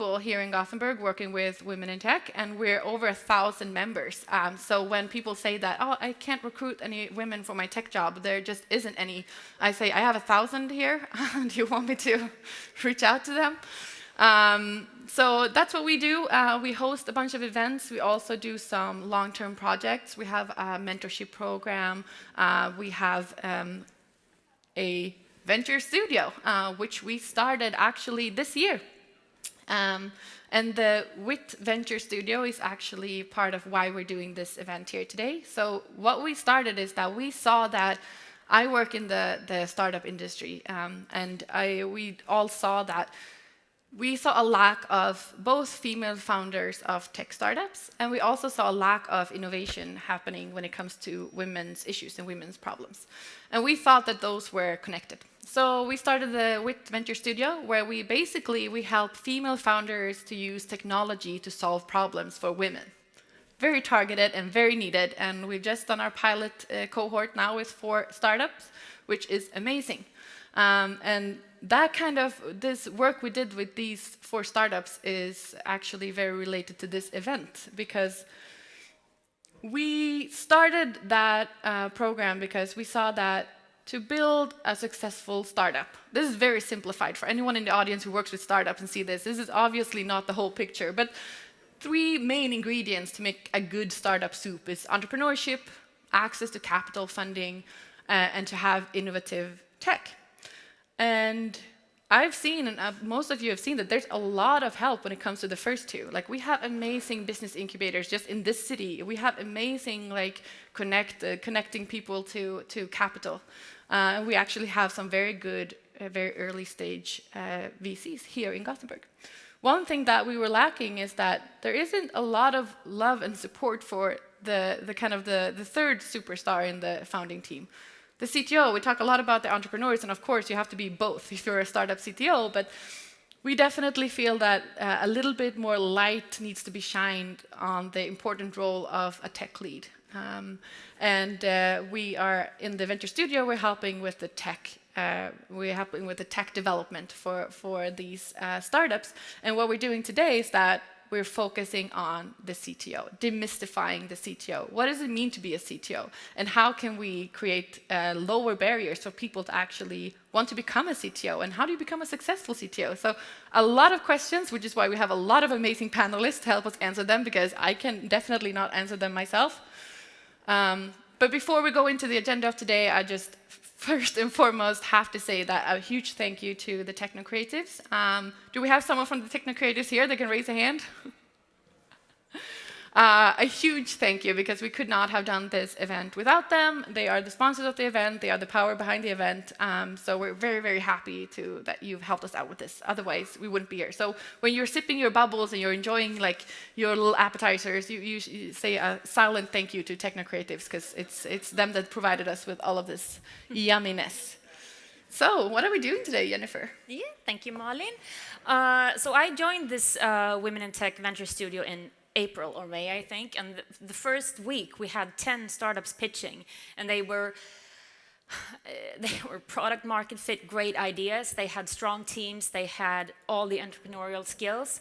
here in Gothenburg working with women in tech, and we're over 1,000 members. So when people say that, oh, I can't recruit any women for my tech job, there just isn't any, I say, I have 1,000 here. Do you want me to reach out to them? So that's what we do. We host a bunch of events. We also do some long-term projects. We have a mentorship program. We have a venture studio, which we started actually this year. And the WIT Venture Studio is actually part of why we're doing this event here today. So what we started is that we saw that I work in the startup industry, and we all saw that we saw a lack of both female founders of tech startups, and we also saw a lack of innovation happening when it comes to women's issues and women's problems. And we thought that those were connected. So we started the WIT Venture Studio, where we help female founders to use technology to solve problems for women. Very targeted and very needed, and we've just done our pilot cohort now with 4 startups, which is amazing. And that this work we did with these 4 startups is actually very related to this event, because we started that program because we saw that to build a successful startup, this is very simplified for anyone in the audience who works with startups and see this. This is obviously not the whole picture, but 3 main ingredients to make a good startup soup is entrepreneurship, access to capital funding, and to have innovative tech. And I've seen, and most of you have seen, that there's a lot of help when it comes to the first 2. Like, we have amazing business incubators just in this city. We have amazing, like, connecting people to capital. And we actually have some very good, very early stage VCs here in Gothenburg. One thing that we were lacking is that there isn't a lot of love and support for the third superstar in the founding team. The CTO, we talk a lot about the entrepreneurs, and of course you have to be both if you're a startup CTO, but we definitely feel that a little bit more light needs to be shined on the important role of a tech lead. We are in the Venture Studio, we're helping with the tech development for these startups. And what we're doing today is that we're focusing on the CTO, demystifying the CTO. What does it mean to be a CTO? And how can we create lower barriers for people to actually want to become a CTO? And how do you become a successful CTO? So a lot of questions, which is why we have a lot of amazing panelists to help us answer them, because I can definitely not answer them myself. But before we go into the agenda of today, I just first and foremost have to say that a huge thank you to the Techno-Creatives. Do we have someone from the Techno-Creatives here that can raise a hand? A huge thank you, because we could not have done this event without them. They are the sponsors of the event. They are the power behind the event. So we're very, very happy that you've helped us out with this. Otherwise, we wouldn't be here. So when you're sipping your bubbles and you're enjoying like your little appetizers, you say a silent thank you to Techno-Creatives, because it's them that provided us with all of this yumminess. So what are we doing today, Jennifer? Yeah, thank you, Malin. So I joined this Women in Tech Venture Studio in April or May, I think, and the first week we had 10 startups pitching, and they were product market fit, great ideas, they had strong teams, they had all the entrepreneurial skills,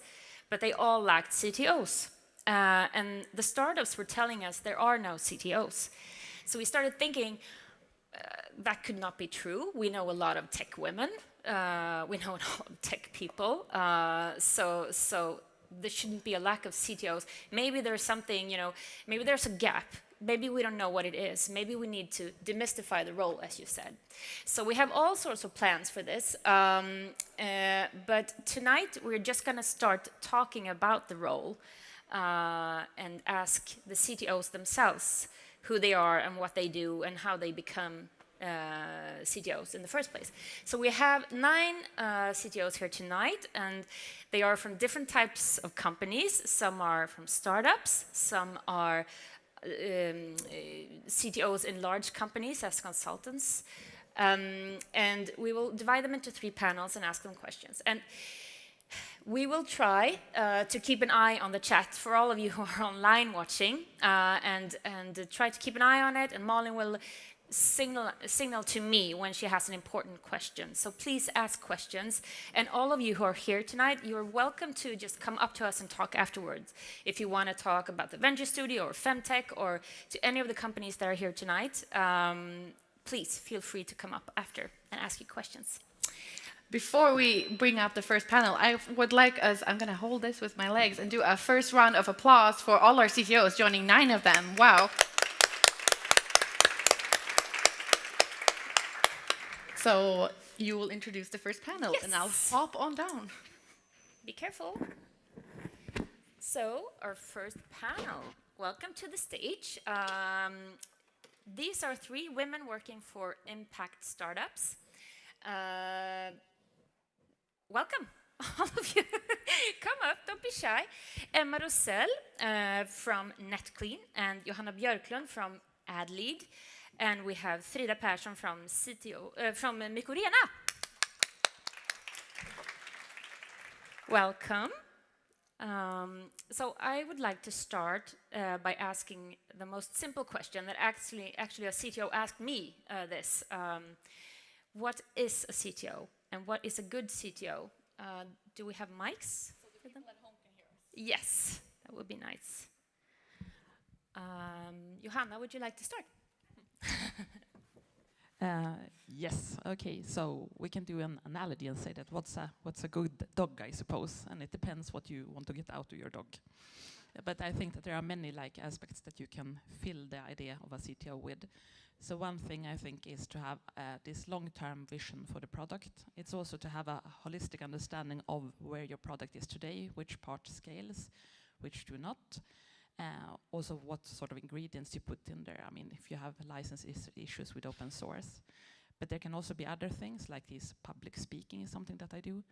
but they all lacked CTOs. And the startups were telling us there are no CTOs. So we started thinking, that could not be true. We know a lot of tech women, we know a lot of tech people, so there shouldn't be a lack of CTOs. Maybe there's something, maybe there's a gap. Maybe we don't know what it is. Maybe we need to demystify the role, as you said. So we have all sorts of plans for this. But tonight, we're just going to start talking about the role and ask the CTOs themselves who they are and what they do and how they become CTOs in the first place. So we have 9 CTOs here tonight, and they are from different types of companies. Some are from startups, some are CTOs in large companies as consultants. And we will divide them into 3 panels and ask them questions. And we will try to keep an eye on the chat for all of you who are online watching, and try to keep an eye on it, and Malin will signal to me when she has an important question. So please ask questions. And all of you who are here tonight, you're welcome to just come up to us and talk afterwards. If you want to talk about the Venture Studio or Femtech or to any of the companies that are here tonight, please feel free to come up after and ask you questions. Before we bring up the first panel, I would like us, I'm going to hold this with my legs and do a first round of applause for all our CTOs, joining 9 of them. Wow. So you will introduce the first panel, Yes. and I'll hop on down. Be careful. So, our first panel. Welcome to the stage. These are 3 women working for impact startups. Welcome, all of you. Come up, don't be shy. Emma Rosell from NetClean and Johanna Björklund from AdLead. And we have Frida Persson from CTO, from Mykorrhena. Welcome. So I would like to start by asking the most simple question that actually a CTO asked me this. What is a CTO and what is a good CTO? Do we have mics? So the people at home can hear us. Yes, that would be nice. Johanna, would you like to start? Yes. Okay. So we can do an analogy and say that what's a good dog, I suppose, and it depends what you want to get out of your dog. But I think that there are many aspects that you can fill the idea of a CTO with. So one thing I think is to have this long-term vision for the product. It's also to have a holistic understanding of where your product is today, which part scales, which do not. Also what sort of ingredients you put in there. I mean, if you have license issues with open source. But there can also be other things, like this public speaking is something that I do.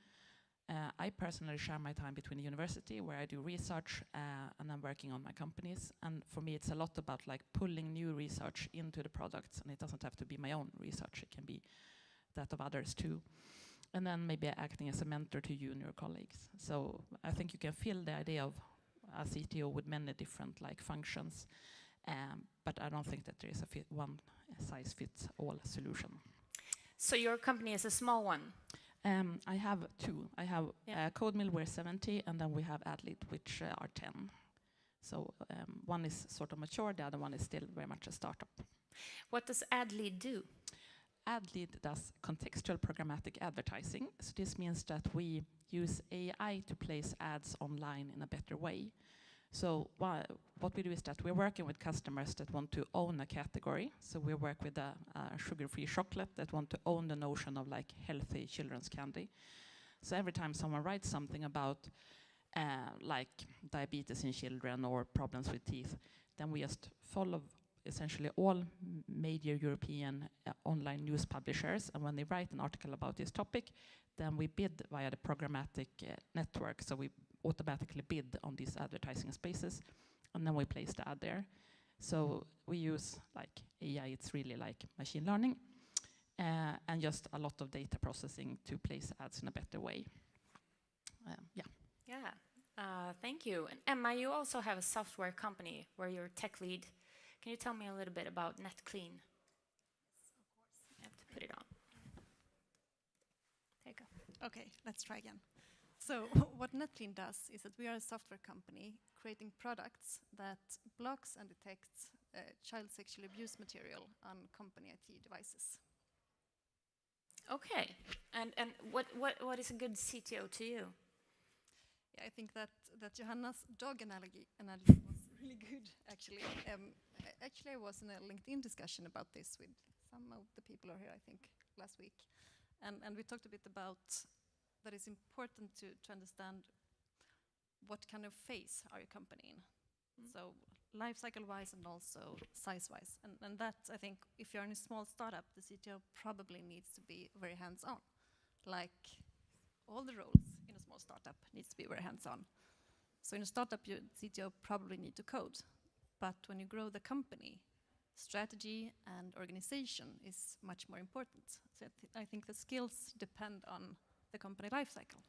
I personally share my time between the university, where I do research, and I'm working on my companies. And for me, it's a lot about pulling new research into the products. And it doesn't have to be my own research. It can be that of others too. And then maybe acting as a mentor to junior colleagues. So I think you can fill the idea of a CTO with many different functions, but I don't think that there is a one size fits all solution. So your company is a small one? I have 2. I have CodeMill, we're 70, and then we have AdLead, which are 10. So one is sort of mature, the other one is still very much a startup. What does AdLead do? AdLead does contextual programmatic advertising. So this means that we use AI to place ads online in a better way. So what we do is that we're working with customers that want to own a category. So we work with a sugar-free chocolate that want to own the notion of healthy children's candy. So every time someone writes something about diabetes in children or problems with teeth, then we just follow essentially all major European online news publishers, and when they write an article about this topic, then we bid via the programmatic network, so we automatically bid on these advertising spaces, and then we place the ad there. So we use AI, it's really machine learning, and just a lot of data processing to place ads in a better way. Thank you. And Emma, you also have a software company where you're tech lead. Can you tell me a little bit about NetClean? Yes, of course. You have to put it on. There you go. Okay, let's try again. So what NetClean does is that we are a software company creating products that blocks and detects child sexual abuse material on company IT devices. Okay. And what is a good CTO to you? Yeah, I think that Johanna's dog analogy was really good, actually. Actually, I was in a LinkedIn discussion about this with some of the people who are here, I think, last week. And we talked a bit about that it's important to understand what kind of phase are your company in. So life cycle-wise and also size-wise. And that, I think, if you're in a small startup, the CTO probably needs to be very hands-on. Like all the roles in a small startup needs to be very hands-on. So in a startup, your CTO probably need to code. But when you grow the company, strategy and organization is much more important. So I think the skills depend on the company life cycle.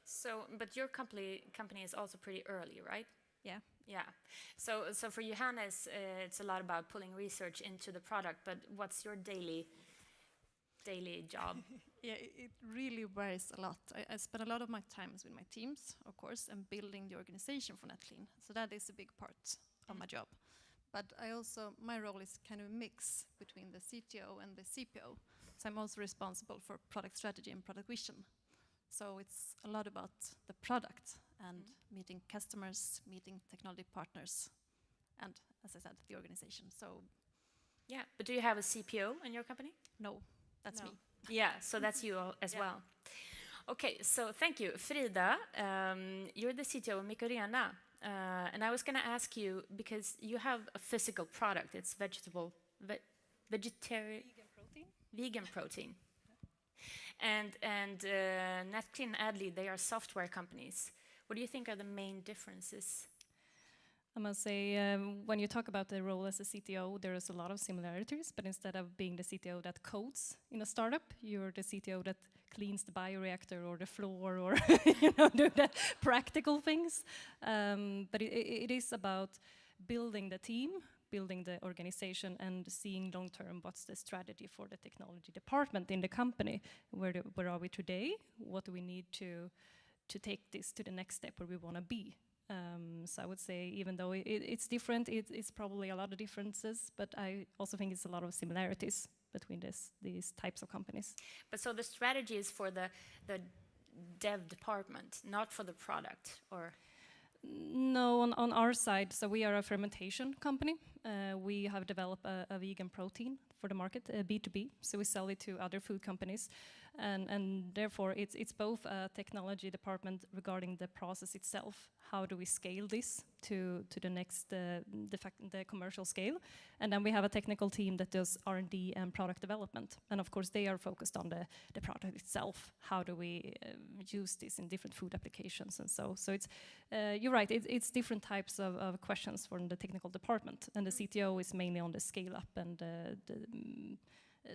So, but your company is also pretty early, right? Yeah, Yeah. So for Johannes, it's a lot about pulling research into the product. But what's your daily job? Yeah, it really varies a lot. I spend a lot of my times with my teams, of course, and building the organization for NetClean. So that is a big part of my job. But my role is kind of a mix between the CTO and the CPO. So I'm also responsible for product strategy and product vision. So it's a lot about the product and meeting customers, meeting technology partners, and as I said, the organization. So Yeah. But do you have a CPO in your company? no, that's No. me. Yeah, so that's you as well. Okay, so thank you. Frida, you're the CTO of Mikorena. And I was going to ask you, because you have a physical product, it's vegetarian, vegan protein. And NetClean and Adly, they are software companies. What do you think are the main differences? I must say, when you talk about the role as a CTO, there is a lot of similarities, but instead of being the CTO that codes in a startup, you're the CTO that cleans the bioreactor or the floor or do the practical things. But it is about building the team, building the organization, and seeing long-term what's the strategy for the technology department in the company. Where are we today? What do we need to take this to the next step where we want to be? So I would say, even though it's different, it's probably a lot of differences, but I also think it's a lot of similarities between these types of companies. But so the strategy is for the dev department, not for the product, or? No, on our side, so we are a fermentation company. We have developed a vegan protein for the market, B2B, so we sell it to other food companies. And therefore, it's both a technology department regarding the process itself. How do we scale this to the next, the commercial scale? And then we have a technical team that does R&D and product development. And of course, they are focused on the product itself. How do we use this in different food applications and so? So it's, you're right, it's different types of questions from the technical department. And the CTO is mainly on the scale up and the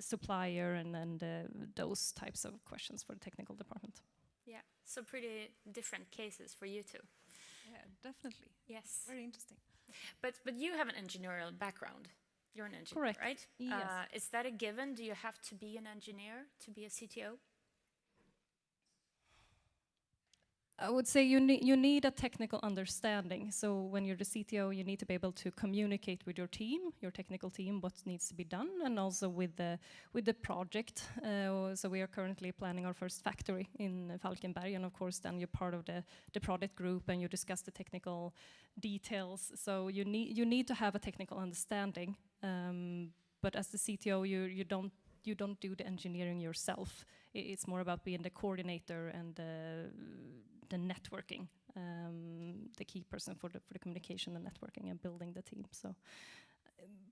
supplier and those types of questions for the technical department. Yeah, so pretty different cases for you two. Yeah, definitely. Yes. Very interesting. But you have an engineering background. You're an engineer, Correct. right? Yes. Is that a given? Do you have to be an engineer to be a CTO? I would say you need a technical understanding. So when you're the CTO, you need to be able to communicate with your team, your technical team, what needs to be done, and also with the project. So we are currently planning our first factory in Falkenberg, and of course, then you're part of the product group and you discuss the technical details. So you need to have a technical understanding. But as the CTO, you don't do the engineering yourself. It's more about being the coordinator and the networking, the key person for the communication and networking and building the team. So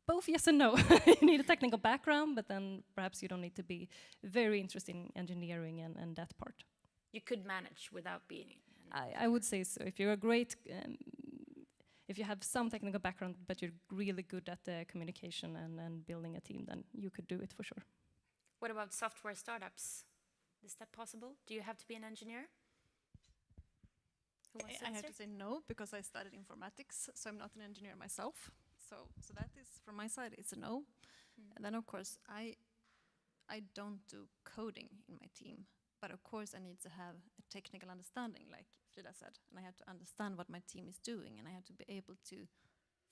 both yes and no. You need a technical background, but then perhaps you don't need to be very interested in engineering and that part. You could manage without being. I would say so. If you're a great, if you have some technical background, but you're really good at the communication and building a team, then you could do it for sure. What about software startups? Is that possible? Do you have to be an engineer? Who wants to I have answer? to say no, because I studied informatics, so I'm not an engineer myself. So that is, from my side, it's a no. And then, of course, I don't do coding in my team, but of course I need to have a technical understanding, like Frida said, and I have to understand what my team is doing, and I have to be able to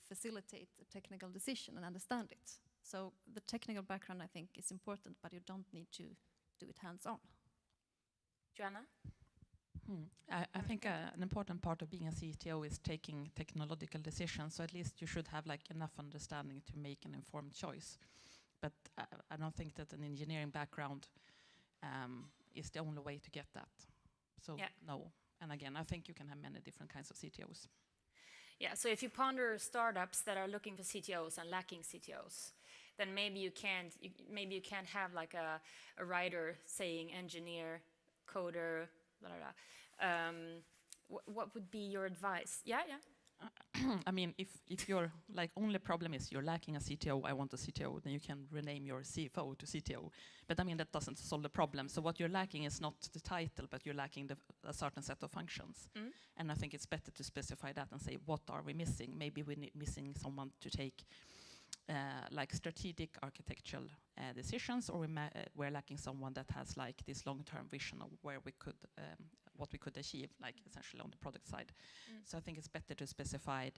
facilitate a technical decision and understand it. So the technical background, I think, is important, but you don't need to do it hands-on. Joanna? I think an important part of being a CTO is taking technological decisions. So at least you should have like enough understanding to make an informed choice. But I don't think that an engineering background is the only way to get that. So no. And again, I think you can have many different kinds of CTOs. Yeah, so if you ponder startups that are looking for CTOs and lacking CTOs, then maybe you can't have like a writer saying engineer, coder, blah, blah, blah. What would be your advice? Yeah. I mean, if your like only problem is you're lacking a CTO, I want a CTO, then you can rename your CFO to CTO. But I mean, that doesn't solve the problem. So what you're lacking is not the title, but you're lacking a certain set of functions. And I think it's better to specify that and say, what are we missing? Maybe we're missing someone to take like strategic architectural decisions, or we're lacking someone that has like this long-term vision of where we could, what we could achieve, like essentially on the product side. So I think it's better to specify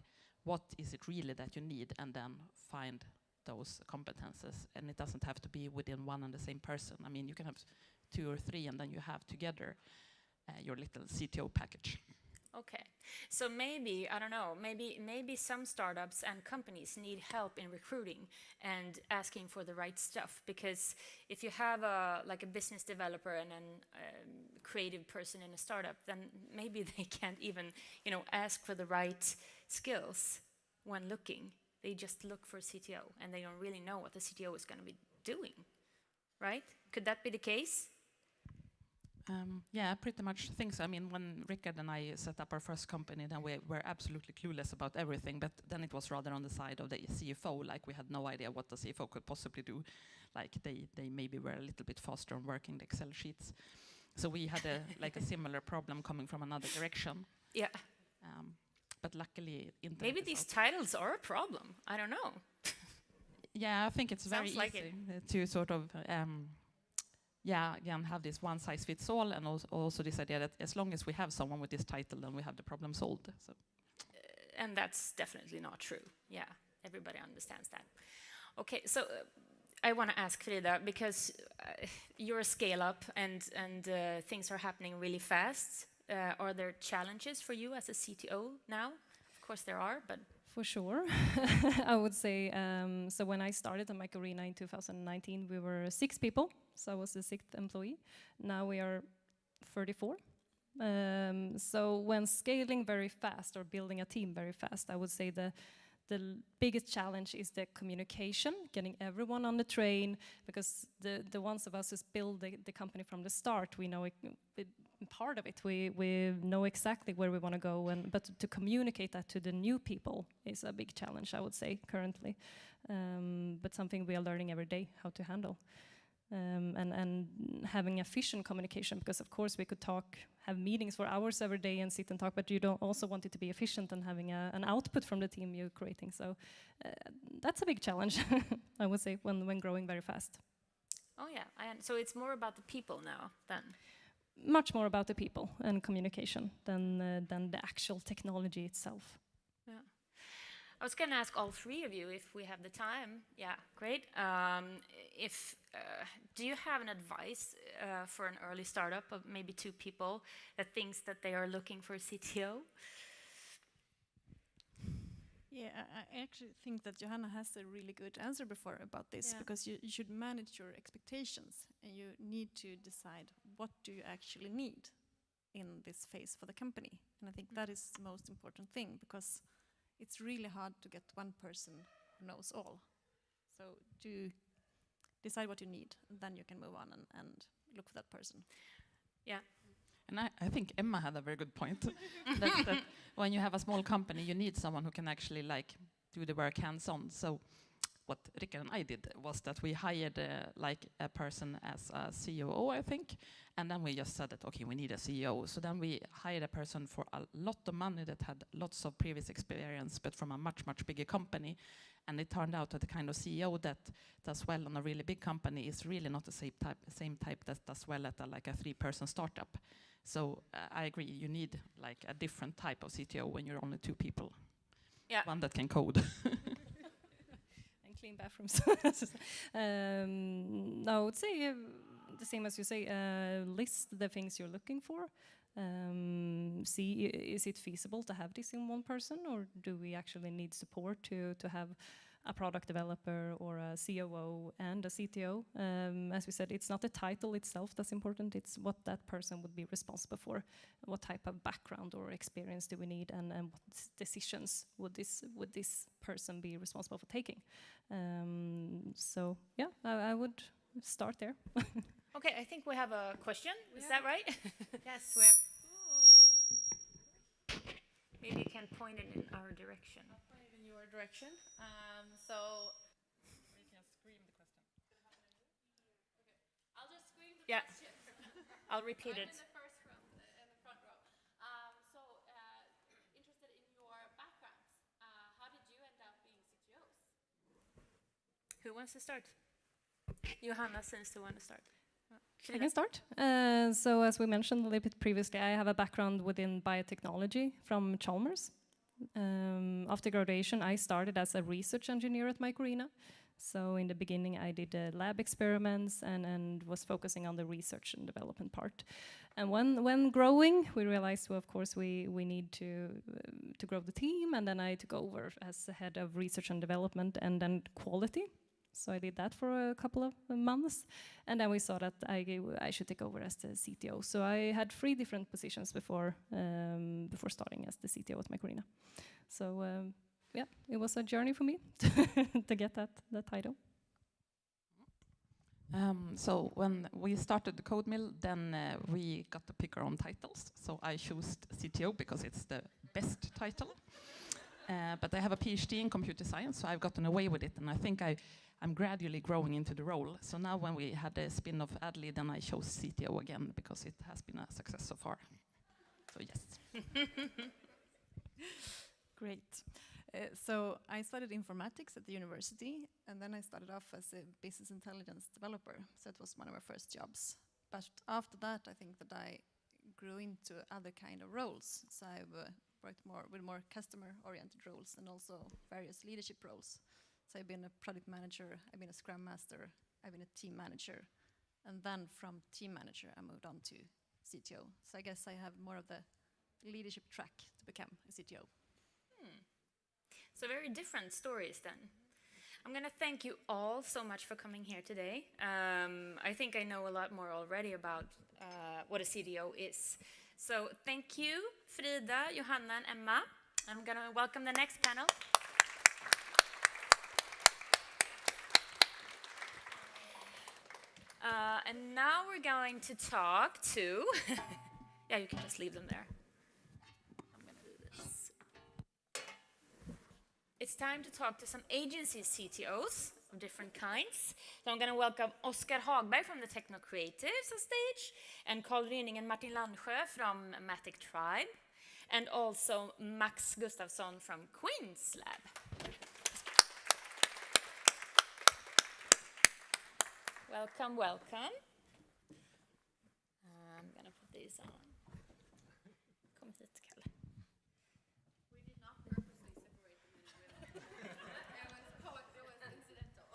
what is it really that you need, and then find those competences. And it doesn't have to be within one and the same person. I mean, you can have 2 or 3, and then you have together your little CTO package. Okay, so maybe, I don't know, maybe some startups and companies need help in recruiting and asking for the right stuff, because if you have like a business developer and a creative person in a startup, then maybe they can't even, ask for the right skills when looking. They just look for a CTO, and they don't really know what the CTO is going to be doing, right? Could that be the case? Yeah, I pretty much think so. I mean, when Rickard and I set up our first company, then we were absolutely clueless about everything, but then it was rather on the side of the CFO, like we had no idea what the CFO could possibly do. Like they maybe were a little bit faster on working the Excel sheets. So we had a similar problem coming from another direction. Yeah. But luckily, maybe these titles are a problem. I don't know. Yeah, I think it's very Sounds like easy to sort of again, have this one size fits all, and also this idea that as long as we have someone with this title, then we have the problem solved. So. And that's definitely not true. Yeah, everybody understands that. Okay, so I want to ask Frida, because you're a scale-up and things are happening really fast. Are there challenges for you as a CTO now? Of course there are, but... For sure. I would say, so when I started on Macarena in 2019, we were 6 people, so I was the 6th employee. Now we are 34. So when scaling very fast or building a team very fast, I would say the biggest challenge is the communication, getting everyone on the train, because the ones of us who build the company from the start, we know part of it. We know exactly where we want to go, but to communicate that to the new people is a big challenge, I would say, currently. But something we are learning every day how to handle. And having efficient communication, because of course we could have meetings for hours every day and sit and talk, but you don't also want it to be efficient and having an output from the team you're creating. So that's a big challenge, I would say, when growing very fast. Oh yeah, so it's more about the people now then? Much more about the people and communication than the actual technology itself. Yeah. I was going to ask all 3 of you if we have the time. Yeah, great. Do you have an advice for an early startup of maybe 2 people that thinks that they are looking for a CTO? Yeah, I actually think that Johanna has a really good answer before about this, because you should manage your expectations, and you need to decide what do you actually need in this phase for the company. And I think that is the most important thing, because it's really hard to get one person who knows all. So to decide what you need, and then you can move on and look for that person. Yeah. And I think Emma had a very good point. that when you have a small company, you need someone who can actually do the work hands-on. So what Rickard and I did was that we hired a person as a COO, I think, and then we just said that, okay, we need a CEO. So then we hired a person for a lot of money that had lots of previous experience, but from a much, much bigger company. And it turned out that the kind of CEO that does well on a really big company is really not the same type that does well at a 3-person startup. So I agree, you need a different type of CTO when you're only 2 people. Yeah. One that can code. And clean bathrooms. I would say the same as you say, list the things you're looking for. See, is it feasible to have this in one person, or do we actually need support to have a product developer or a COO and a CTO? As we said, it's not the title itself that's important, it's what that person would be responsible for. What type of background or experience do we need, and what decisions would this person be responsible for taking? So yeah, I would start there. Okay, I think we have a question. Is that right? Yes. Maybe you can point it in our direction. I'll point it in your direction. So We can scream the question. I'll just scream the Yeah. question. I'll repeat I'm it. in the first row, in the front row. Interested in your backgrounds. How did you end up being CTOs? Who wants to start? Johanna seems to want to start. I can start. So as we mentioned a little bit previously, I have a background within biotechnology from Chalmers. After graduation, I started as a research engineer at Microrena. So in the beginning, I did lab experiments and was focusing on the research and development part. And when growing, we realized, well, of course, we need to grow the team. And then I took over as the head of research and development and then quality. So I did that for a couple of months, and then we saw that I should take over as the CTO. So I had 3 different positions before starting as the CTO at Microrena. So yeah, it was a journey for me to get that title. So when we started the code mill, then we got to pick our own titles. So I chose CTO because it's the best title. But I have a PhD in computer science, so I've gotten away with it, and I think I'm gradually growing into the role. So now when we had a spin of Adley, then I chose CTO again because it has been a success so far. So yes. Great. So I studied informatics at the university, and then I started off as a business intelligence developer. So it was one of my first jobs. But after that, I think that I grew into other kind of roles. So I've worked with more customer-oriented roles and also various leadership roles. So I've been a product manager, I've been a scrum master, I've been a team manager. And then from team manager, I moved on to CTO. So I guess I have more of the leadership track to become a CTO. So very different stories then. I'm going to thank you all so much for coming here today. I think I know a lot more already about what a CTO is. So thank you, Frida, Johanna, and Emma. I'm going to welcome the next panel. And now we're going to talk to... yeah, you can just leave them there. I'm going to do this. It's time to talk to some agency CTOs of different kinds. So I'm going to welcome Oskar Hagberg from the Techno Creatives on stage, and Carl Rynning and Martin Landsjö from Matic Tribe, and also Max Gustafsson from Queens Lab. Welcome, welcome. I'm going to put these on. Kom hit, Kalle. We did not purposely separate the men and women. It was incidental.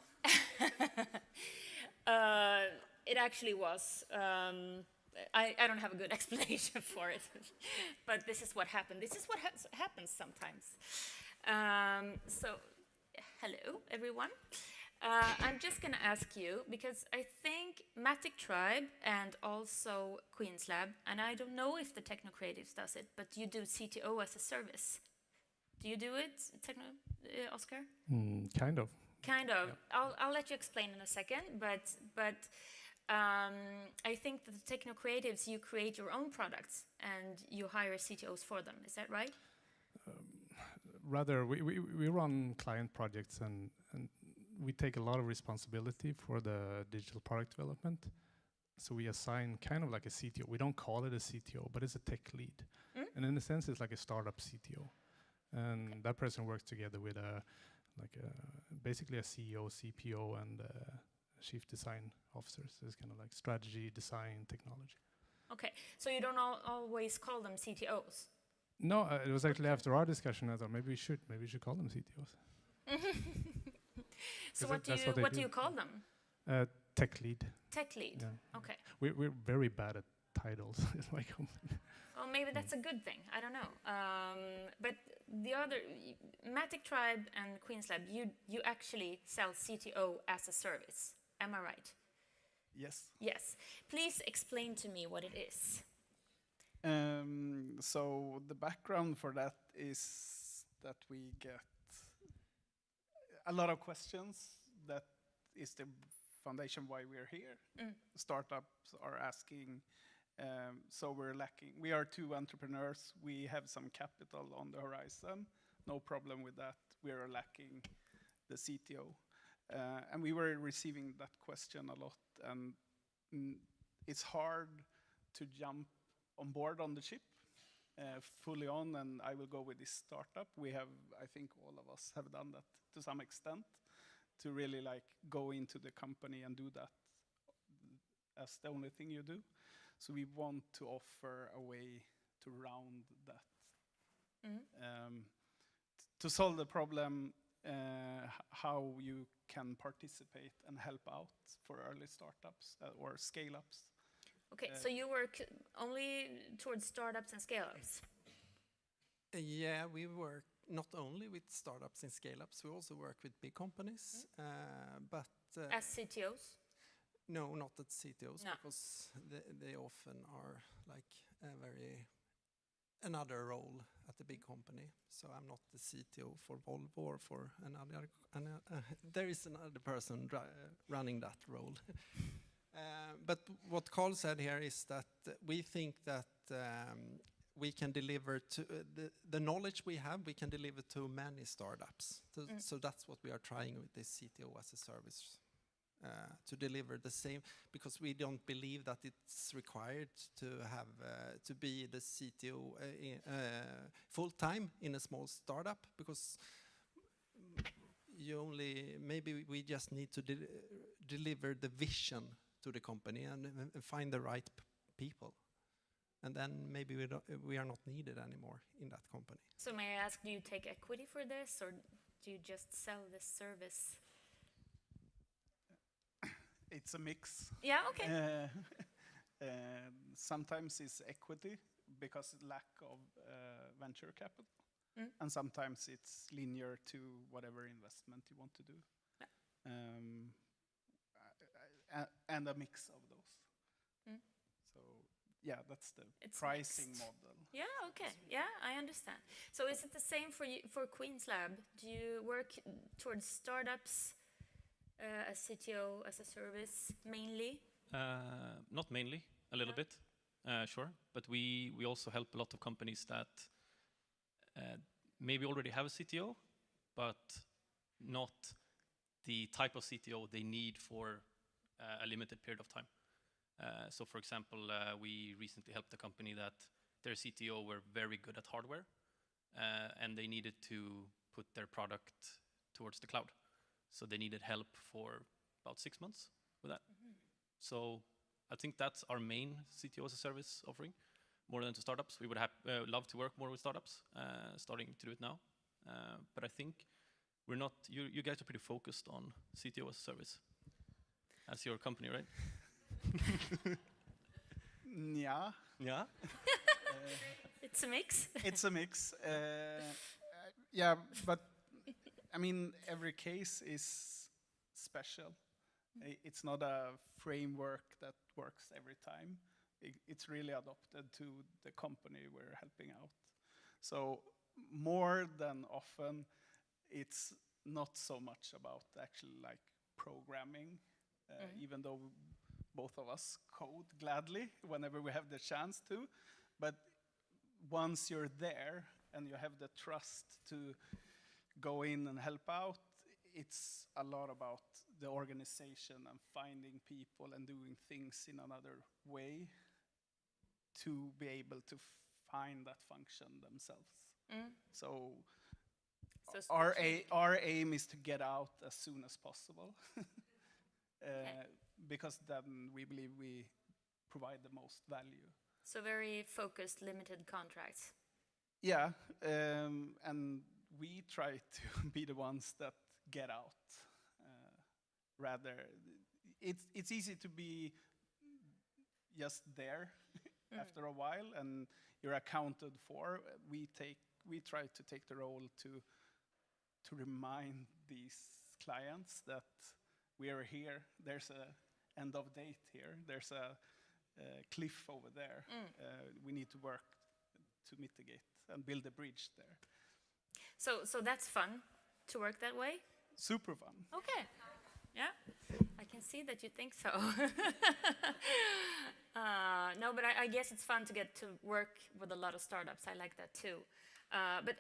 It actually was. I don't have a good explanation for it, but this is what happened. This is what happens sometimes. So, hello, everyone. I'm just going to ask you, because I think Matic Tribe and also Queens Lab, and I don't know if the Techno Creatives does it, but you do CTO as a service. Do you do it, Oskar? Kind of. Kind of. Yeah. I'll let you explain in a second, but I think that the Techno Creatives, you create your own products and you hire CTOs for them. Is that right? Rather, we run client projects and we take a lot of responsibility for the digital product development. So we assign kind of like a CTO. We don't call it a CTO, but it's a tech lead. And in a sense, it's like a startup CTO. And that person works together with basically a CEO, CPO, and chief design officers. So it's kind of like strategy, design, technology. Okay, so you don't always call them CTOs? No, it was actually after our discussion I thought maybe we should call them CTOs. So what do you call them? Tech lead. Tech lead. Yeah. Okay. We're very bad at titles in my company. Well, maybe that's a good thing. I don't know. But the other, Matic Tribe and Queens Lab, you actually sell CTO as a service. Am I right? Yes. Yes. Please explain to me what it is. So the background for that is that we get a lot of questions. That is the foundation why we're here. Startups are asking So we're lacking. We are two entrepreneurs. We have some capital on the horizon. No problem with that. We are lacking the CTO. And we were receiving that question a lot. And it's hard to jump on board on the ship fully on, and I will go with this startup. We have, I think all of us have done that to some extent, to really like go into the company and do that as the only thing you do. So we want to offer a way to round that. To solve the problem, how you can participate and help out for early startups or scale-ups. Okay, so you work only towards startups and scale-ups? Yeah, we work not only with startups and scale-ups, we also work with big companies. But as CTOs? No, not at CTOs, No. because they often are like another role at the big company. So I'm not the CTO for Volvo or for another. There is another person running that role. But what Carl said here is that we think that we can deliver to the knowledge we have, we can deliver to many startups. So that's what we are trying with this CTO as a service, to deliver the same, because we don't believe that it's required to have to be the CTO full time in a small startup, because maybe we just need to deliver the vision to the company and find the right people, and then maybe we are not needed anymore in that company. So may I ask, do you take equity for this, or do you just sell this service? It's a mix. Yeah, okay. Sometimes it's equity because lack of venture capital, and sometimes it's linear to whatever investment you want to do. And a mix of those. So yeah, that's the pricing mixed model. Yeah, okay. Yeah, I understand. So is it the same for you, for Queen's Lab? Do you work towards startups as CTO, as a service, mainly? Not mainly, a little bit, sure. But we also help a lot of companies that maybe already have a CTO, but not the type of CTO they need for a limited period of time. So for example, we recently helped a company that their CTO were very good at hardware, and they needed to put their product towards the cloud. So they needed help for about 6 months with that. So I think that's our main CTO as a service offering, more than to startups. We would love to work more with startups, starting to do it now. But I think we're not, you guys are pretty focused on CTO as a service. As your company, right? Yeah. Yeah. It's a mix. It's a mix. Yeah, but I mean, every case is special. It's not a framework that works every time. It's really adopted to the company we're helping out. So more than often, it's not so much about actually like programming, even though both of us code gladly whenever we have the chance to. But once you're there and you have the trust to go in and help out, it's a lot about the organization and finding people and doing things in another way to be able to find that function themselves. So our aim is to get out as soon as possible, because then we believe we provide the most value. So very focused, limited contracts. Yeah, and we try to be the ones that get out. Rather, it's easy to be just there after a while, and you're accounted for. We try to take the role to remind these clients that we are here. There's a end of date here. There's a cliff over there. We need to work to mitigate and build a bridge there. So that's fun to work that way? Super fun. Okay. Yeah, I can see that you think so. No, but I guess it's fun to get to work with a lot of startups. I like that too. But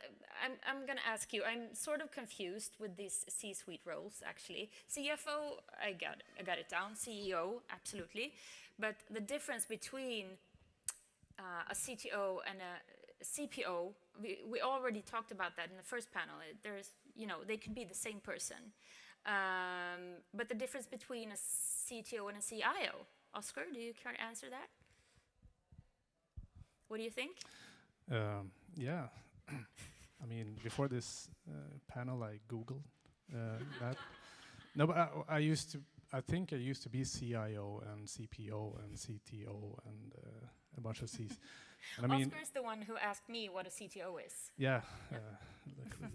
I'm going to ask you, I'm sort of confused with these C-suite roles, actually. CFO, I got it down. CEO, absolutely. But the difference between a CTO and a CPO, we already talked about that in the first panel. There's, they could be the same person. But the difference between a CTO and a CIO, Oscar, do you care to answer that? What do you think? Yeah. I mean, before this panel, I Googled that. No, but I think I used to be CIO and CPO and CTO and a bunch of Cs. And I mean, Oscar is the one who asked me what a CTO is. yeah,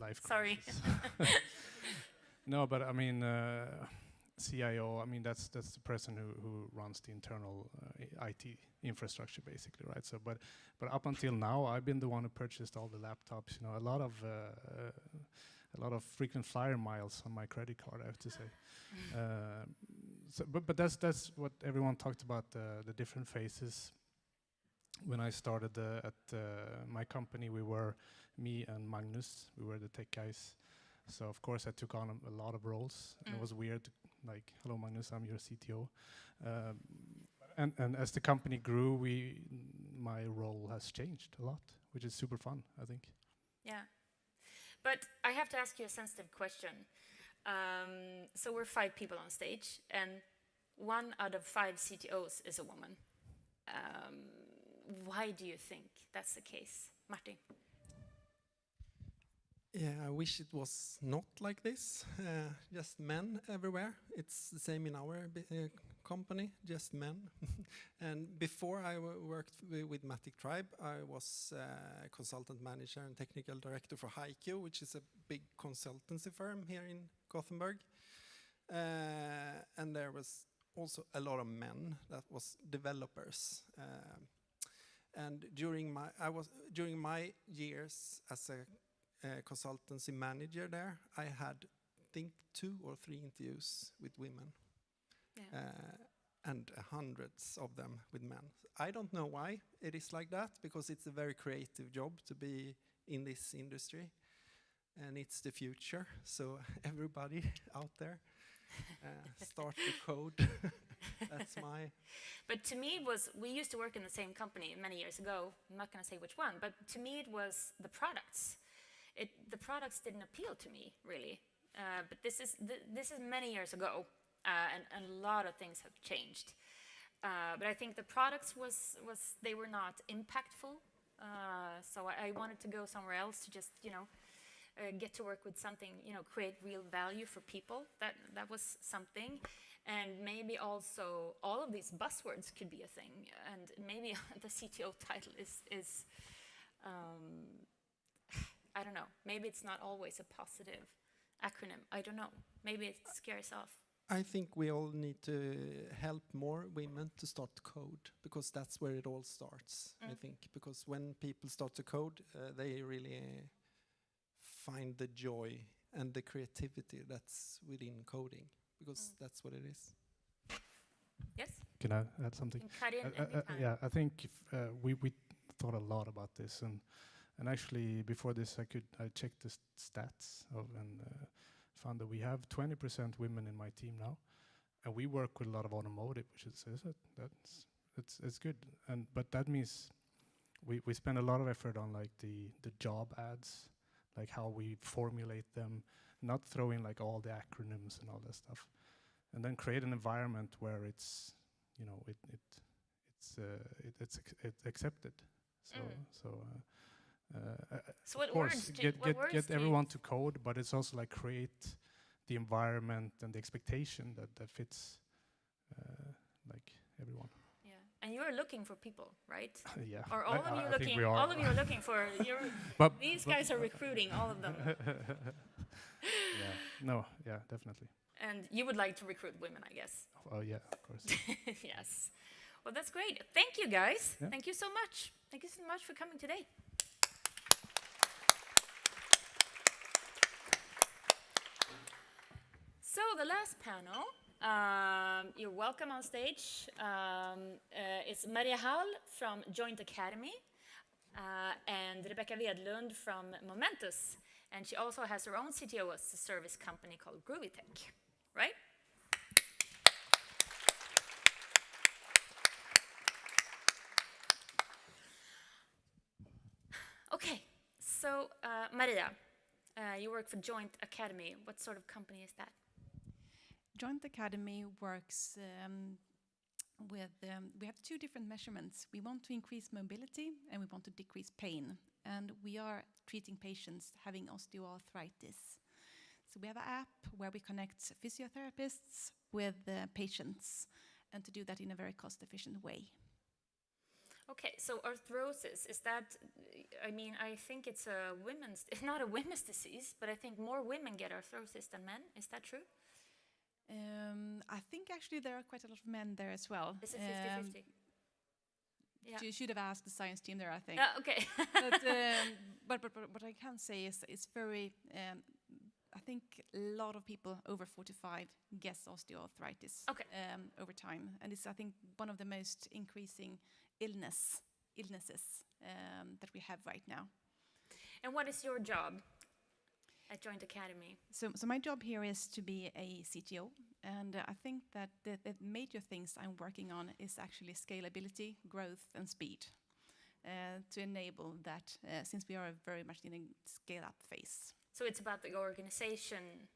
life. Sorry. No, but I mean, CIO. I mean, that's the person who runs the internal IT infrastructure, basically, right? So, but up until now, I've been the one who purchased all the laptops. A lot of frequent flyer miles on my credit card, I have to say. But that's what everyone talked about, the different phases. When I started at my company, we were me and Magnus. We were the tech guys. So of course I took on a lot of roles, and it was weird to, like, hello Magnus, I'm your CTO. And as the company grew, my role has changed a lot, which is super fun, I think. Yeah. But I have to ask you a sensitive question. So we're 5 people on stage, and 1 out of 5 CTOs is a woman. Why do you think that's the case? Martin? Yeah, I wish it was not like this. Just men everywhere. It's the same in our company, just men. And before I worked with Matic Tribe, I was consultant manager and technical director for HiQ, which is a big consultancy firm here in Gothenburg. And there was also a lot of men that was developers. And during my years as a consultancy manager there, I had, think, 2 or 3 interviews with women, and hundreds of them with men. I don't know why it is like that, because it's a very creative job to be in this industry, and it's the future. So everybody out there, start to code. That's my... But to me, we used to work in the same company many years ago. I'm not going to say which one, but to me it was the products. The products didn't appeal to me, really. But this is many years ago, and a lot of things have changed. But I think the products they were not impactful. So I wanted to go somewhere else to just, get to work with something, create real value for people. That was something. And maybe also all of these buzzwords could be a thing. And maybe the CTO title is I don't know. Maybe it's not always a positive acronym. I don't know. Maybe it scares off. I think we all need to help more women to start code, because that's where it all starts, I think. Because when people start to code, they really find the joy and the creativity that's within coding, because that's what it is. Yes? Can I add something? Cut in anytime. Yeah, I think we thought a lot about this, and actually before this I checked the stats and found that we have 20% women in my team now, and we work with a lot of automotive, which is it's good, but that means we spend a lot of effort on like the job ads, like how we formulate them, not throw in like all the acronyms and all that stuff, and then create an environment where it's it's accepted. So what of course, words get everyone to code, but it's also like create the environment and the expectation that fits like everyone. Yeah, and you are looking for people, right? Yeah. Or all of you I looking? think we are. All of you are looking for. These guys are recruiting, all of them. Yeah. No. Yeah. Definitely. And you would like to recruit women, I guess. Oh yeah, of course. Yes. Well, that's great. Thank you, guys. Yeah. Thank you so much. Thank you so much for coming today. So the last panel, you're welcome on stage. It's Maria Hall from Joint Academy and Rebecca Wedlund from Momentus. And she also has her own CTO as a service company called Groovy Tech, right? Okay, so Maria, you work for Joint Academy. What sort of company is that? Joint Academy works with, we have two different measurements. We want to increase mobility and we want to decrease pain. And we are treating patients having osteoarthritis. So we have an app where we connect physiotherapists with patients and to do that in a very cost-efficient way. Okay, so arthrosis, is that, I mean, I think it's a it's not a women's disease, but I think more women get arthrosis than men. Is that true? I think actually there are quite a lot of men there as well. Is it 50-50? Yeah. You should have asked the science team there, I think. Okay. but what I can say is it's very, I think a lot of people over 45 get osteoarthritis over time. And it's, I think, one of the most increasing illnesses that we have right now. And what is your job at Joint Academy? So my job here is to be a CTO, and I think that the major things I'm working on is actually scalability, growth, and speed to enable that, since we are very much in a scale-up phase. So it's about the organization.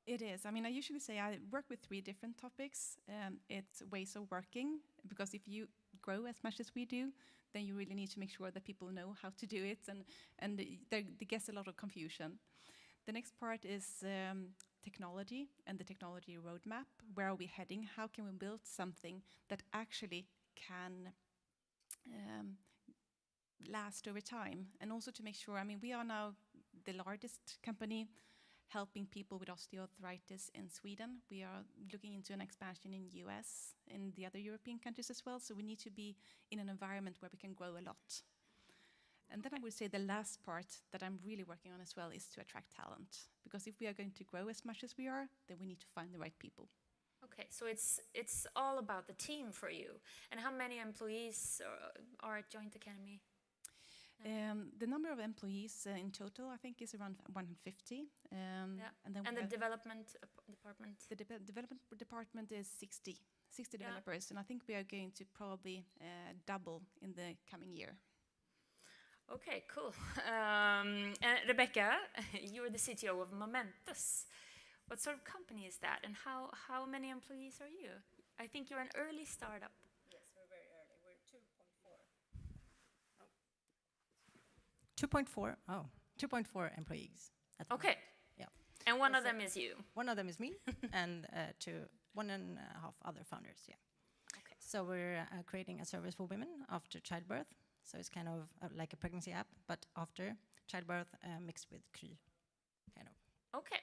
It is. I mean, I usually say I work with 3 different topics. It's ways of working, because if you grow as much as we do, then you really need to make sure that people know how to do it, and there gets a lot of confusion. The next part is technology and the technology roadmap. Where are we heading? How can we build something that actually can last over time? And also to make sure, I mean, we are now the largest company helping people with osteoarthritis in Sweden. We are looking into an expansion in US, in the other European countries as well, so we need to be in an environment where we can grow a lot. And then I would say the last part that I'm really working on as well is to attract talent. Because if we are going to grow as much as we are, then we need to find the right people. Okay, so it's all about the team for you. And how many employees are at Joint Academy? The number of employees in total, I think, is around 150. And the development department? The development department is 60 developers, and I think we are going to probably double in the coming year. Okay, cool. And Rebecca, you're the CTO of Momentus. What sort of company is that, and how many employees are you? I think you're an early startup. Yes, we're very early. We're 2.4 employees. Okay. Yeah. And one of them is you. One of them is me, and 1.5 other founders. Yeah. Okay. So we're creating a service for women after childbirth. So it's kind of like a pregnancy app, but after childbirth mixed with Kry, kind of. Okay.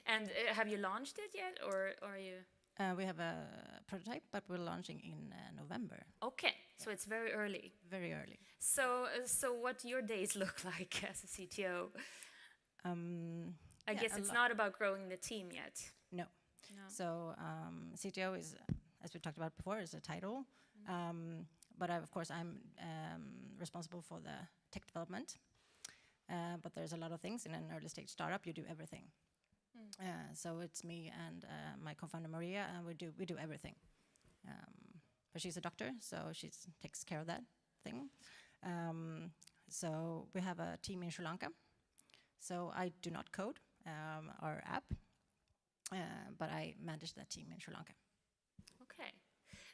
And have you launched it yet, or are you? We have a prototype, but we're launching in November. Okay, Yeah. so it's very early. Very early. So what do your days look like as a CTO? I guess it's not about growing the team yet. No. So CTO is, as we talked about before, is a title. But of course, I'm responsible for the tech development. But there's a lot of things in an early stage startup. You do everything. So it's me and my co-founder Maria, and we do everything. But she's a doctor, so she takes care of that thing. So we have a team in Sri Lanka. So I do not code our app, but I manage that team in Sri Lanka. Okay.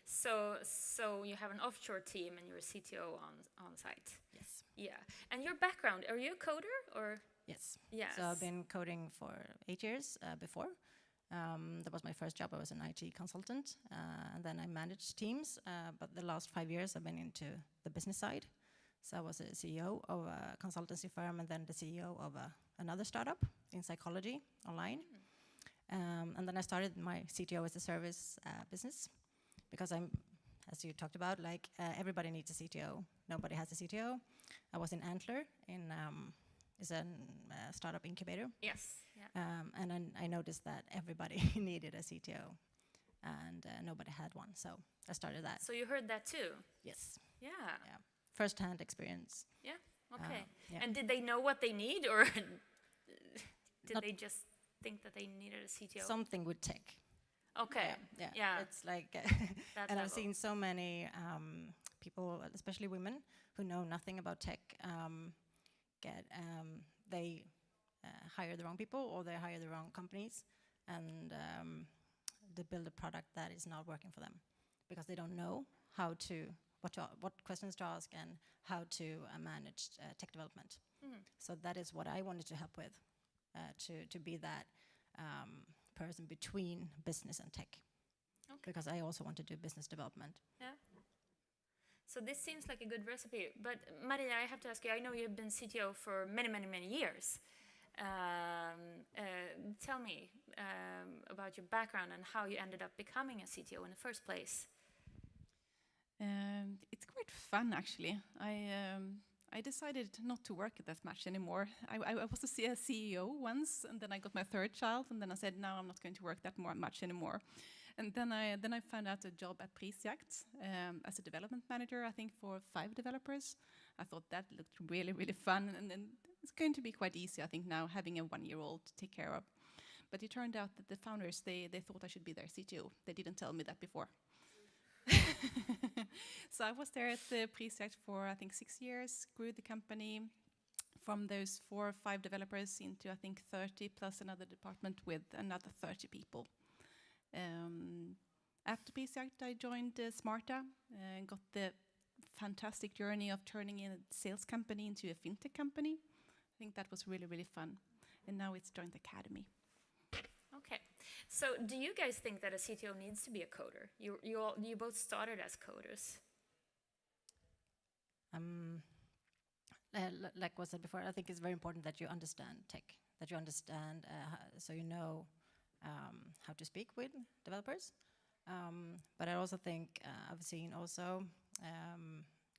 So you have an offshore team and you're a CTO on site. Yes. Yeah. And your background, are you a coder or? Yes. Yes. So I've been coding for 8 years before. That was my first job. I was an IT consultant, and then I managed teams. But the last 5 years, I've been into the business side. So I was a CEO of a consultancy firm, and then the CEO of another startup in psychology online. And then I started my CTO as a service business, because I'm, as you talked about, like everybody needs a CTO. Nobody has a CTO. I was in Antler, is a startup incubator. Yes. And then I noticed that everybody needed a CTO, and nobody had one. So I started that. So you heard that too? Yes. Yeah. Yeah. First-hand experience. Yeah. Okay. Yeah. And did they know what they need, or did Not- they just think that they needed a CTO? Something with tech. Okay. Yeah. Yeah. It's like, That and I've level. seen so many people, especially women, who know nothing about tech, they hire the wrong people, or they hire the wrong companies, and they build a product that is not working for them because they don't know how to what questions to ask and how to manage tech development. So that is what I wanted to help with, to be that person between business and tech, because I also want to do business development. Yeah. So this seems like a good recipe. But Maria, I have to ask you, I know you've been CTO for many, many, many years. Tell me about your background and how you ended up becoming a CTO in the first place. It's quite fun, actually. I decided not to work that much anymore. I was a CEO once, and then I got my third child, and then I said, no, I'm not going to work that much anymore. And then I found out a job at Prisjakt as a development manager, I think for 5 developers. I thought that looked really, really fun, and then it's going to be quite easy, I think, now, having a 1-year-old to take care of. But it turned out that the founders, they thought I should be their CTO. They didn't tell me that before. So I was there at the Prisjakt for, I think, 6 years, grew the company from those 4 or 5 developers into, I think, 30, plus another department with another 30 people. After Prisjakt, I joined Smarta and got the fantastic journey of turning a sales company into a fintech company. I think that was really, really fun. And now it's joined Academy. Okay. So do you guys think that a CTO needs to be a coder? You both started as coders. Like was said before, I think it's very important that you understand tech, that you understand, so you know how to speak with developers. But I also think I've seen also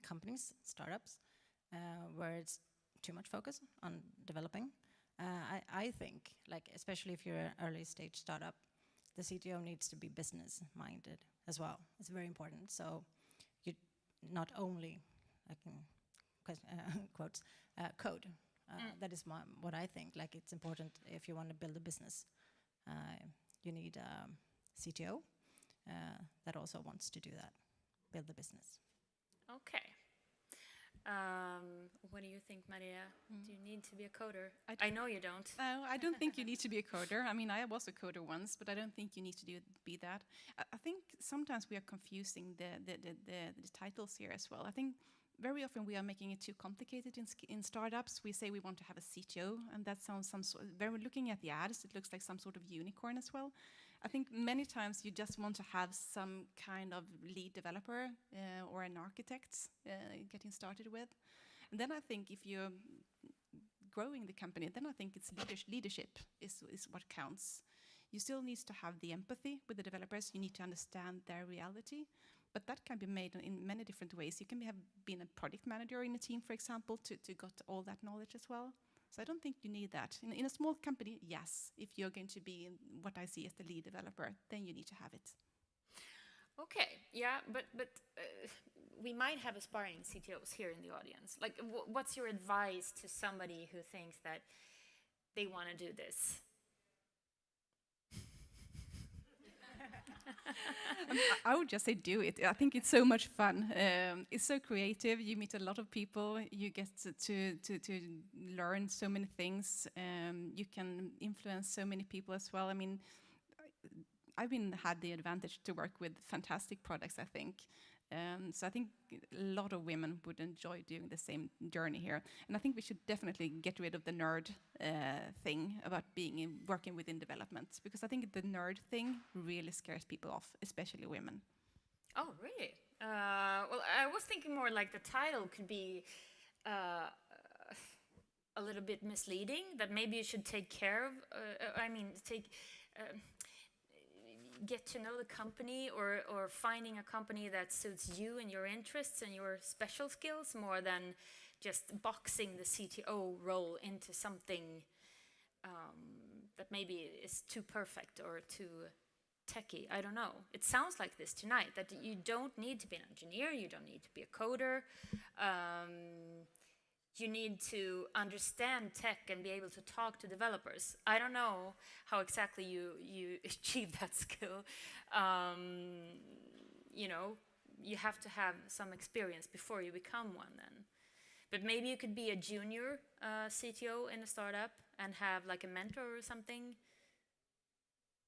companies, startups, where it's too much focus on developing. I think, like, especially if you're an early stage startup, the CTO needs to be business minded as well. It's very important. So you not only, I can quotes, code. That is what I think. Like, it's important if you want to build a business. You need a CTO that also wants to do that, build the business. Okay. What do you think, Maria? Do you need to be a coder? I know you don't. No, I don't think you need to be a coder. I mean, I was a coder once, but I don't think you need to be that. I think sometimes we are confusing the titles here as well. I think very often we are making it too complicated in startups. We say we want to have a CTO, and that sounds very, looking at the ads, it looks like some sort of unicorn as well. I think many times you just want to have some kind of lead developer or an architect getting started with. And then I think if you're growing the company, then I think it's leadership is what counts. You still need to have the empathy with the developers. You need to understand their reality. But that can be made in many different ways. You can have been a project manager in a team, for example, to got all that knowledge as well. So I don't think you need that. In a small company, yes. If you're going to be what I see as the lead developer, then you need to have it. Okay, yeah, but we might have aspiring CTOs here in the audience. Like, what's your advice to somebody who thinks that they want to do this? I would just say do it. I think it's so much fun. It's so creative. You meet a lot of people. You get to learn so many things. You can influence so many people as well. I mean, I've had the advantage to work with fantastic products, I think. So I think a lot of women would enjoy doing the same journey here. And I think we should definitely get rid of the nerd thing about working within development, because I think the nerd thing really scares people off, especially women. Oh, really? Well, I was thinking more like the title could be a little bit misleading, that maybe you should take care of, get to know the company, or finding a company that suits you and your interests and your special skills, more than just boxing the CTO role into something that maybe is too perfect or too techie. I don't know. It sounds like this tonight, that you don't need to be an engineer, you don't need to be a coder. You need to understand tech and be able to talk to developers. I don't know how exactly you achieve that skill. You know, you have to have some experience before you become one then. But maybe you could be a junior CTO in a startup and have like a mentor or something.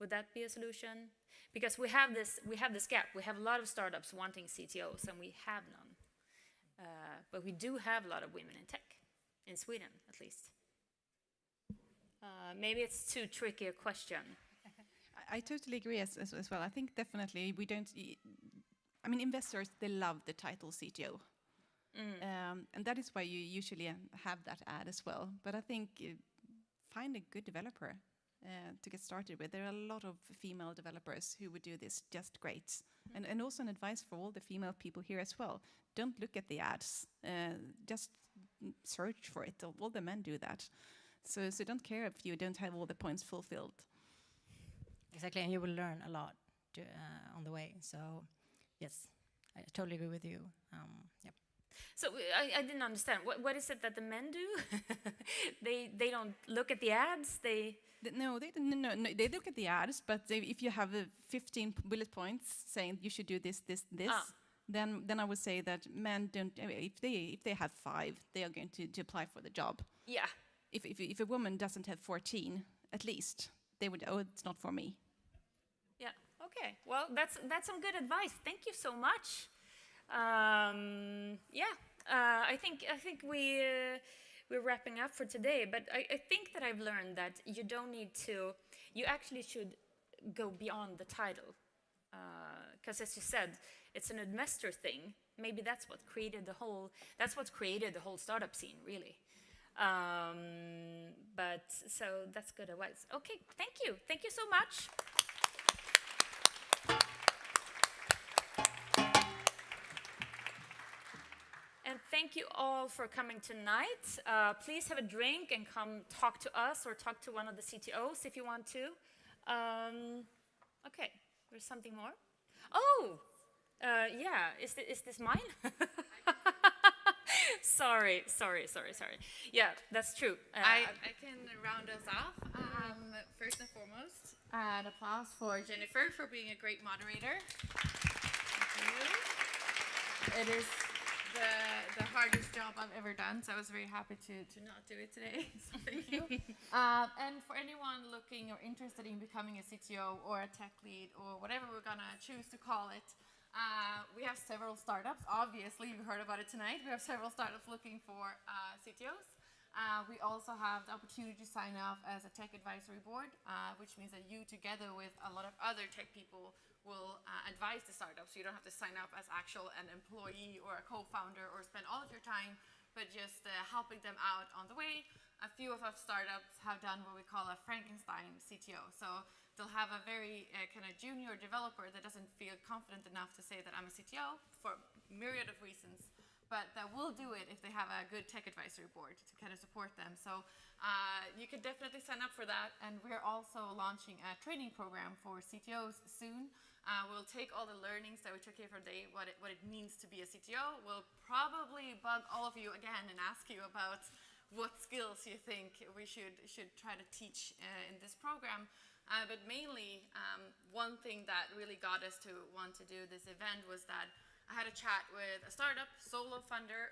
Would that be a solution? Because we have this gap. We have a lot of startups wanting CTOs, and we have none. But we do have a lot of women in tech, in Sweden at least. Maybe it's too tricky a question. I totally agree as well. I think definitely we don't. I mean, investors, they love the title CTO. And that is why you usually have that ad as well. But I think find a good developer to get started with. There are a lot of female developers who would do this just great. And also an advice for all the female people here as well. Don't look at the ads. Just search for it. All the men do that. So don't care if you don't have all the points fulfilled. Exactly, and you will learn a lot on the way. So, yes, I totally agree with you. Yep. So I didn't understand. What is it that the men do? they don't look at the ads. They look at the ads. But if you have 15 bullet points saying you should do this, then I would say that men don't. If they have 5, they are going to apply for the job. Yeah. If a woman doesn't have 14, at least they would. Oh, it's not for me. Yeah. Okay. Well, that's some good advice. Thank you so much. I think we're wrapping up for today. But I think that I've learned that you don't need to. You actually should go beyond the title, because as you said, it's an investor thing. Maybe that's what created the whole. That's what created the whole startup scene, really. But so that's good advice. Okay. Thank you so much. And thank you all for coming tonight. Please have a drink and come talk to us or talk to one of the CTOs if you want to. Okay, there's something more. Oh, yeah, is this mine? Sorry. Yeah, that's true. I can round us off. First and foremost, an applause for Jennifer for being a great moderator. Thank you. It is the hardest job I've ever done, so I was very happy to not do it today. So thank you. And for anyone looking or interested in becoming a CTO or a tech lead or whatever we're gonna choose to call it, we have several startups. Obviously, you heard about it tonight. We have several startups looking for CTOs. We also have the opportunity to sign up as a tech advisory board, which means that you, together with a lot of other tech people, will advise the startups. So you don't have to sign up as an employee or a co-founder or spend all of your time, but just helping them out on the way. A few of our startups have done what we call a Frankenstein CTO. So they'll have a very kind of junior developer that doesn't feel confident enough to say that I'm a CTO for a myriad of reasons, but that will do it if they have a good tech advisory board to kind of support them. So you can definitely sign up for that. And we're also launching a training program for CTOs soon. We'll take all the learnings that we took here for today, what it means to be a CTO. We'll probably bug all of you again and ask you about what skills you think we should try to teach in this program. But mainly, one thing that really got us to want to do this event was that I had a chat with a startup, solo founder,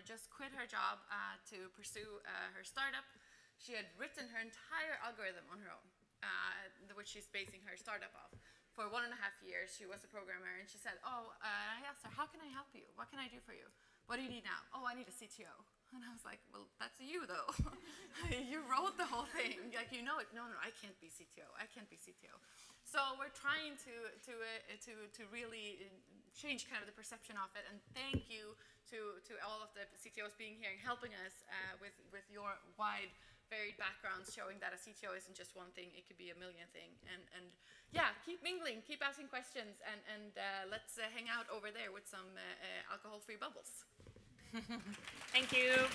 just quit her job to pursue her startup. She had written her entire algorithm on her own, which she's basing her startup off. For 1.5 years, she was a programmer, and she said, I asked her, how can I help you? What can I do for you? What do you need now? Oh, I need a CTO. And I was like, well, that's you, though. You wrote the whole thing. Like, you know it. No, I can't be CTO. I can't be CTO. So we're trying to really change kind of the perception of it. And thank you to all of the CTOs being here and helping us with your wide, varied backgrounds, showing that a CTO isn't just one thing. It could be a million things. And yeah, keep mingling, keep asking questions, and let's hang out over there with some alcohol-free bubbles. Thank you.